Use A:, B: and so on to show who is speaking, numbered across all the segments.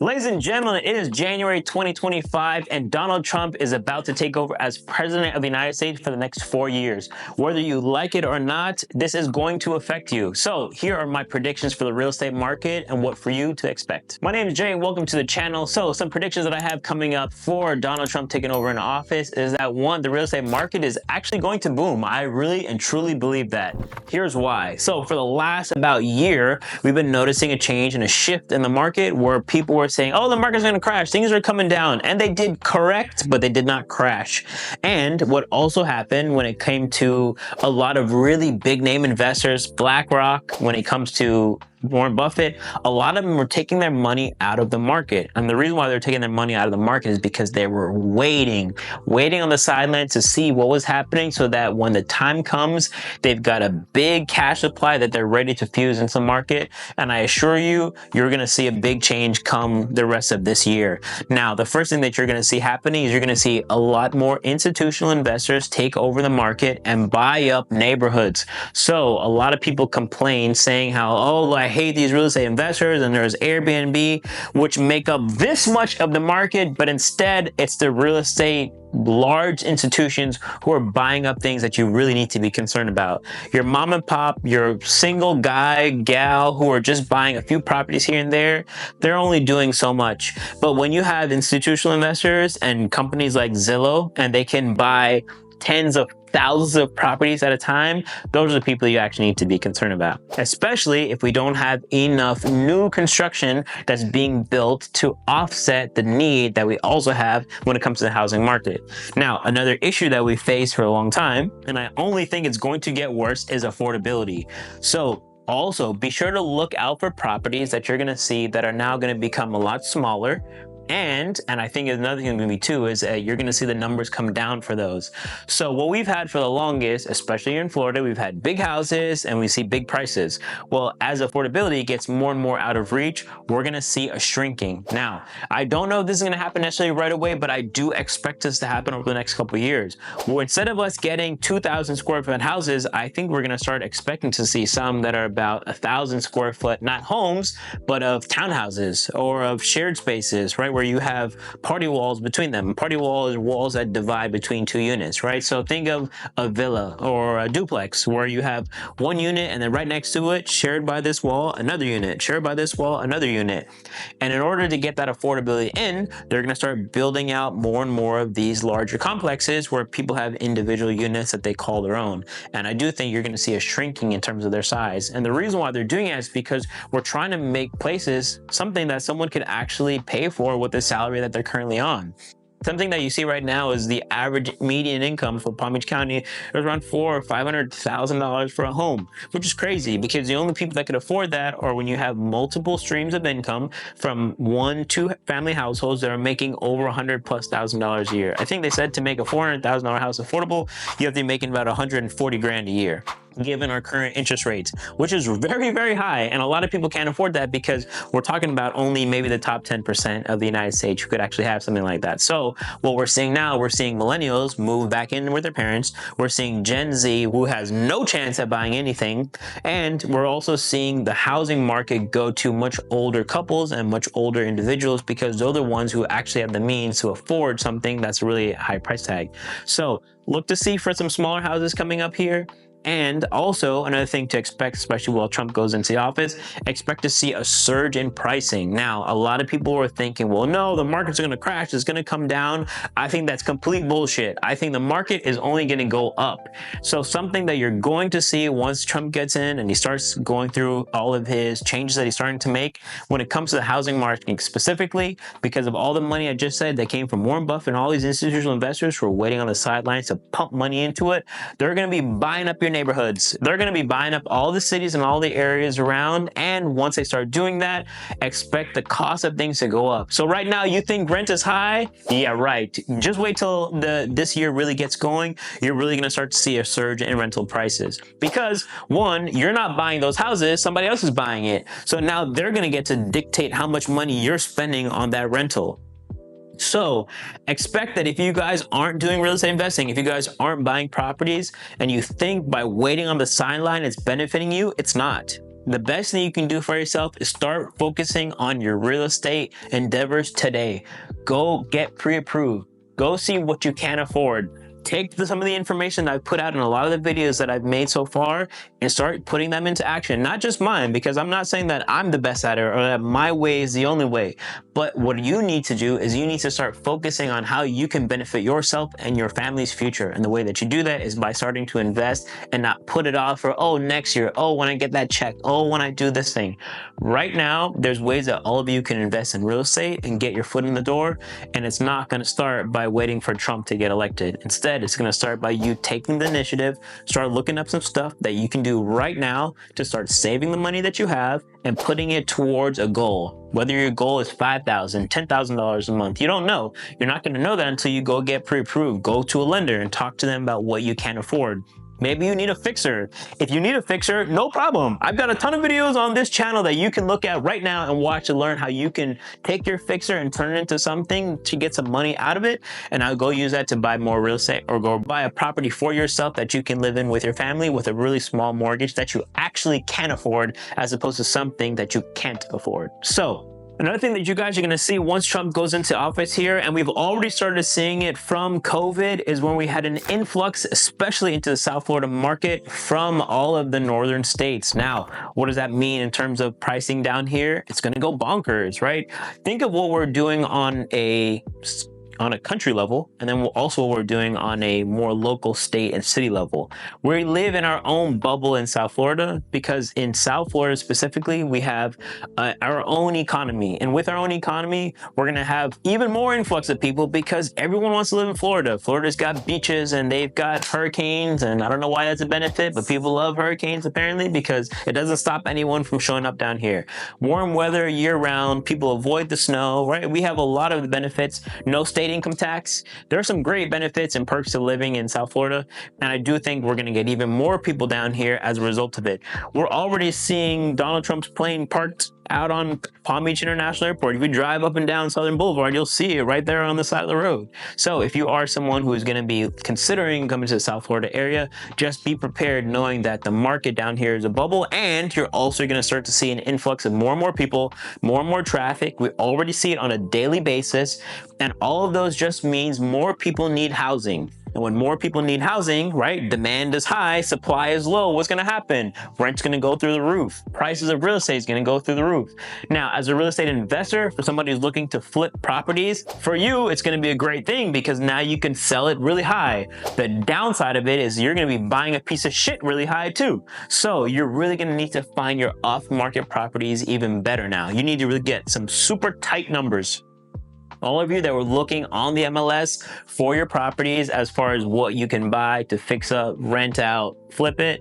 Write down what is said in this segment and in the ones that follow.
A: Ladies and gentlemen, it is January 2025 and Donald Trump is about to take over as president of the United States for the next 4 years. Whether you like it or not, this is going to affect you. So here are my predictions for the real estate market and what for you to expect. My name is Jay and welcome to the channel. So some predictions that I have coming up for Donald Trump taking over in office is that one, the real estate market is actually going to boom. I really and truly believe that. Here's why. So for the last about year, we've been noticing a change and a shift in the market where people were saying, oh, the market's going to crash, things are coming down, and they did correct, but they did not crash. And what also happened when it came to a lot of really big name investors, BlackRock, when it comes to Warren Buffett, a lot of them were taking their money out of the market. And the reason why they're taking their money out of the market is because they were waiting on the sidelines to see what was happening so that when the time comes, they've got a big cash supply that they're ready to fuse into the market. And I assure you, you're going to see a big change come the rest of this year. Now, the first thing that you're going to see happening is you're going to see a lot more institutional investors take over the market and buy up neighborhoods. So a lot of people complain saying how, oh, I hate these real estate investors and there's Airbnb, which make up this much of the market, but instead it's the real estate large institutions who are buying up things that you really need to be concerned about. Your mom and pop, your single guy, gal who are just buying a few properties here and there, they're only doing so much. But when you have institutional investors and companies like Zillow, and they can buy tens of thousands of properties at a time, those are the people you actually need to be concerned about, especially if we don't have enough new construction that's being built to offset the need that we also have when it comes to the housing market. Now, another issue that we faced for a long time, and I only think it's going to get worse, is affordability. So also be sure to look out for properties that you're going to see that are now going to become a lot smaller. And I think another thing going to be too is you're going to see the numbers come down for those. So what we've had for the longest, especially in Florida, we've had big houses and we see big prices. Well, as affordability gets more and more out of reach, we're going to see a shrinking. Now, I don't know if this is going to happen necessarily right away, but I do expect this to happen over the next couple of years. Well, instead of us getting 2,000 square foot houses, I think we're going to start expecting to see some that are about 1,000 square foot, not homes, but of townhouses or of shared spaces, right? Where you have party walls between them. Party wall is walls that divide between two units, right? So think of a villa or a duplex where you have one unit and then right next to it, shared by this wall, another unit, shared by this wall, another unit. And in order to get that affordability in, they're going to start building out more and more of these larger complexes where people have individual units that they call their own. And I do think you're going to see a shrinking in terms of their size. And the reason why they're doing it is because we're trying to make places something that someone could actually pay for with the salary that they're currently on. Something that you see right now is the average median income for Palm Beach County is around $400,000 or $500,000 for a home, which is crazy because the only people that could afford that are when you have multiple streams of income from 1-2 family households that are making over $100,000+ a year. I think they said to make a $400,000 house affordable, you have to be making about $140,000 a year, given our current interest rates, which is very, very high. And a lot of people can't afford that because we're talking about only maybe the top 10% of the United States who could actually have something like that. So what we're seeing now, we're seeing millennials move back in with their parents. We're seeing Gen Z who has no chance at buying anything. And we're also seeing the housing market go to much older couples and much older individuals because they're the ones who actually have the means to afford something that's really a high price tag. So look to see for some smaller houses coming up here. And also another thing to expect, especially while Trump goes into the office, expect to see a surge in pricing. Now, a lot of people were thinking, well, no, the market's going to crash. It's going to come down. I think that's complete bullshit. I think the market is only going to go up. So something that you're going to see once Trump gets in and he starts going through all of his changes that he's starting to make when it comes to the housing market specifically, because of all the money I just said that came from Warren Buffett and all these institutional investors who are waiting on the sidelines to pump money into it, they're going to be buying up your neighborhoods. They're going to be buying up all the cities and all the areas around. And once they start doing that, expect the cost of things to go up. So right now you think rent is high? Yeah, right. Just wait till this year really gets going. You're really going to start to see a surge in rental prices because one, you're not buying those houses. Somebody else is buying it. So now they're going to get to dictate how much money you're spending on that rental. So expect that if you guys aren't doing real estate investing, if you guys aren't buying properties and you think by waiting on the sideline it's benefiting you, it's not. The best thing you can do for yourself is start focusing on your real estate endeavors today. Go get pre-approved. Go see what you can afford. Take some of the information that I've put out in a lot of the videos that I've made so far and start putting them into action. Not just mine, because I'm not saying that I'm the best at it or that my way is the only way. But what you need to do is you need to start focusing on how you can benefit yourself and your family's future. And the way that you do that is by starting to invest and not put it off for, oh, next year, oh, when I get that check, oh, when I do this thing. Right now, there's ways that all of you can invest in real estate and get your foot in the door. And it's not going to start by waiting for Trump to get elected. Instead, it's going to start by you taking the initiative, start looking up some stuff that you can do right now to start saving the money that you have and putting it towards a goal. Whether your goal is $5,000, $10,000 a month, you don't know. You're not going to know that until you go get pre-approved. Go to a lender and talk to them about what you can afford. Maybe you need a fixer. If you need a fixer, no problem. I've got a ton of videos on this channel that you can look at right now and watch to learn how you can take your fixer and turn it into something to get some money out of it. And I'll go use that to buy more real estate or go buy a property for yourself that you can live in with your family with a really small mortgage that you actually can afford, as opposed to something that you can't afford. So another thing that you guys are going to see once Trump goes into office here, and we've already started seeing it from COVID, is when we had an influx, especially into the South Florida market, from all of the northern states. Now, what does that mean in terms of pricing down here? It's going to go bonkers, right? Think of what we're doing on a country level, and then also what we're doing on a more local state and city level. We live in our own bubble in South Florida because in South Florida specifically, we have our own economy. And with our own economy, we're going to have even more influx of people because everyone wants to live in Florida. Florida's got beaches and they've got hurricanes, and I don't know why that's a benefit, but people love hurricanes apparently because it doesn't stop anyone from showing up down here. Warm weather year round, people avoid the snow, right? We have a lot of the benefits. No state income tax. There are some great benefits and perks to living in South Florida, and I do think we're going to get even more people down here as a result of it. We're already seeing Donald Trump's plane parked out on Palm Beach International Airport. If you drive up and down Southern Boulevard, you'll see it right there on the side of the road. So if you are someone who is going to be considering coming to the South Florida area, just be prepared knowing that the market down here is a bubble, and you're also going to start to see an influx of more and more people, more and more traffic. We already see it on a daily basis, and all of those just means more people need housing. And when more people need housing, right, demand is high, supply is low, what's going to happen? Rent's going to go through the roof. Prices of real estate is going to go through the roof. Now, as a real estate investor, for somebody who's looking to flip properties, for you, it's going to be a great thing because now you can sell it really high. The downside of it is you're going to be buying a piece of shit really high too. So you're really going to need to find your off-market properties even better now. You need to really get some super tight numbers. All of you that were looking on the MLS for your properties as far as what you can buy to fix up, rent out, flip it,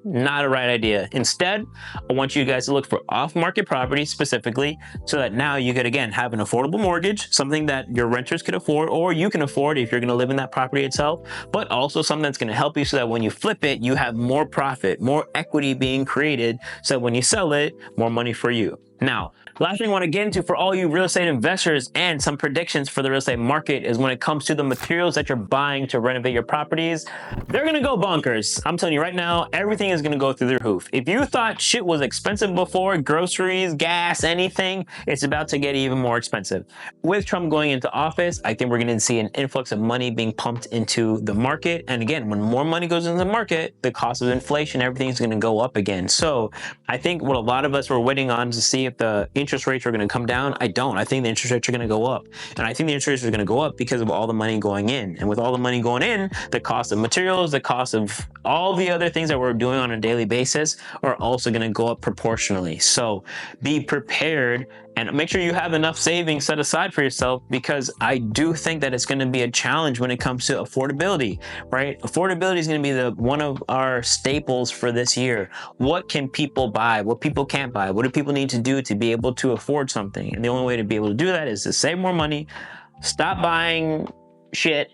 A: not a right idea. Instead, I want you guys to look for off-market properties specifically so that now you could, again, have an affordable mortgage, something that your renters could afford or you can afford if you're going to live in that property itself, but also something that's going to help you so that when you flip it, you have more profit, more equity being created, so when you sell it, more money for you. Now, last thing I want to get into for all you real estate investors and some predictions for the real estate market is when it comes to the materials that you're buying to renovate your properties, they're going to go bonkers. I'm telling you right now, everything is going to go through the roof. If you thought shit was expensive before, groceries, gas, anything, it's about to get even more expensive. With Trump going into office, I think we're going to see an influx of money being pumped into the market. And again, when more money goes into the market, the cost of inflation, everything is going to go up again. So I think what a lot of us were waiting on to see if the interest rates are going to come down, I don't. I think the interest rates are going to go up. And I think the interest rates are going to go up because of all the money going in. And with all the money going in, the cost of materials, the cost of all the other things that we're doing on a daily basis are also going to go up proportionally. So be prepared and make sure you have enough savings set aside for yourself, because I do think that it's going to be a challenge when it comes to affordability, right? Affordability is going to be one of our staples for this year. What can people buy? What people can't buy? What do people need to do to be able to afford something? And the only way to be able to do that is to save more money, stop buying shit,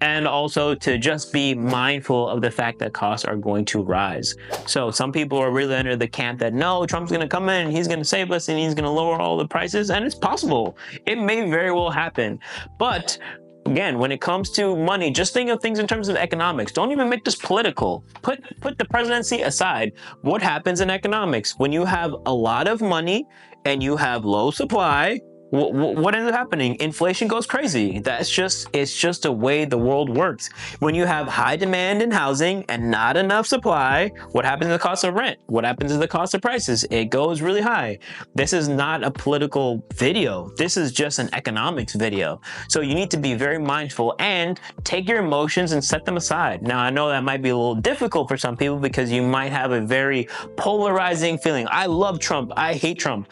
A: and also to just be mindful of the fact that costs are going to rise. So some people are really under the camp that no, Trump's going to come in, he's going to save us, and he's going to lower all the prices. And it's possible. It may very well happen. But Again, when it comes to money, just think of things in terms of economics. Don't even make this political. Put the presidency aside. What happens in economics? When you have a lot of money and you have low supply, what ends up happening? Inflation goes crazy. It's just the way the world works. When you have high demand in housing and not enough supply, what happens to the cost of rent? What happens to the cost of prices? It goes really high. This is not a political video. This is just an economics video. So you need to be very mindful and take your emotions and set them aside. Now, I know that might be a little difficult for some people because you might have a very polarizing feeling. I love Trump. I hate Trump.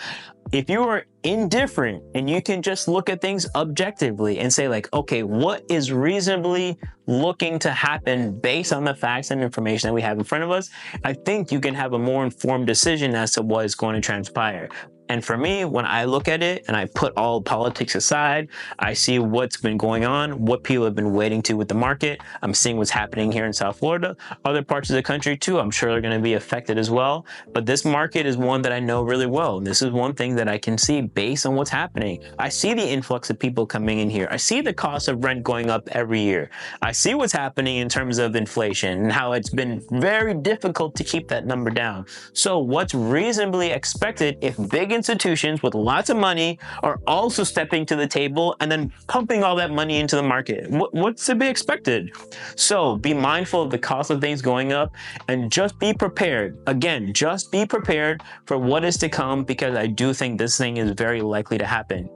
A: If you are indifferent and you can just look at things objectively and say like, okay, what is reasonably looking to happen based on the facts and information that we have in front of us, I think you can have a more informed decision as to what is going to transpire. And for me, when I look at it and I put all politics aside, I see what's been going on, what people have been waiting to with the market. I'm seeing what's happening here in South Florida. Other parts of the country too, I'm sure they're going to be affected as well. But this market is one that I know really well. And this is one thing that I can see based on what's happening. I see the influx of people coming in here. I see the cost of rent going up every year. I see what's happening in terms of inflation and how it's been very difficult to keep that number down. So what's reasonably expected if big institutions with lots of money are also stepping to the table and then pumping all that money into the market? What's to be expected? So be mindful of the cost of things going up and just be prepared. Again, just be prepared for what is to come, because I do think this thing is very likely to happen.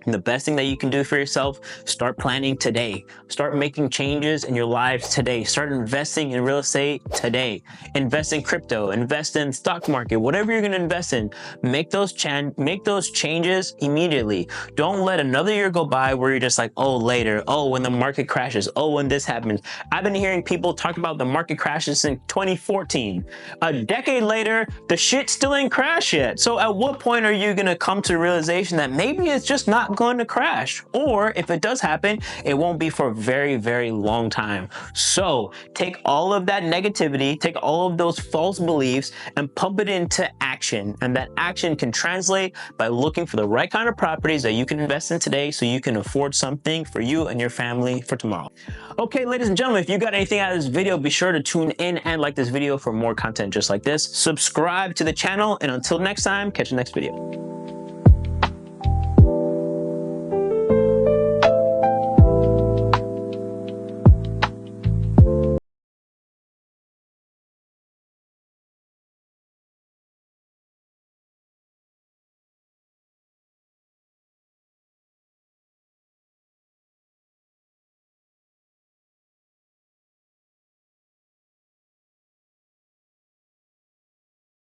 A: And the best thing that you can do for yourself, start planning today. Start making changes in your lives today. Start investing in real estate today. Invest in crypto, invest in stock market, whatever you're going to invest in. Make those changes immediately. Don't let another year go by where you're just like, oh, later. Oh, when the market crashes. Oh, when this happens. I've been hearing people talk about the market crashes in 2014. A decade later, the shit still ain't crashed yet. So at what point are you going to come to the realization that maybe it's just not going to crash? Or if it does happen, it won't be for a very, very long time. So take all of that negativity, take all of those false beliefs and pump it into action. And that action can translate by looking for the right kind of properties that you can invest in today so you can afford something for you and your family for tomorrow. Okay, ladies and gentlemen, if you got anything out of this video, be sure to tune in and like this video for more content just like this. Subscribe to the channel, and until next time, catch you next video.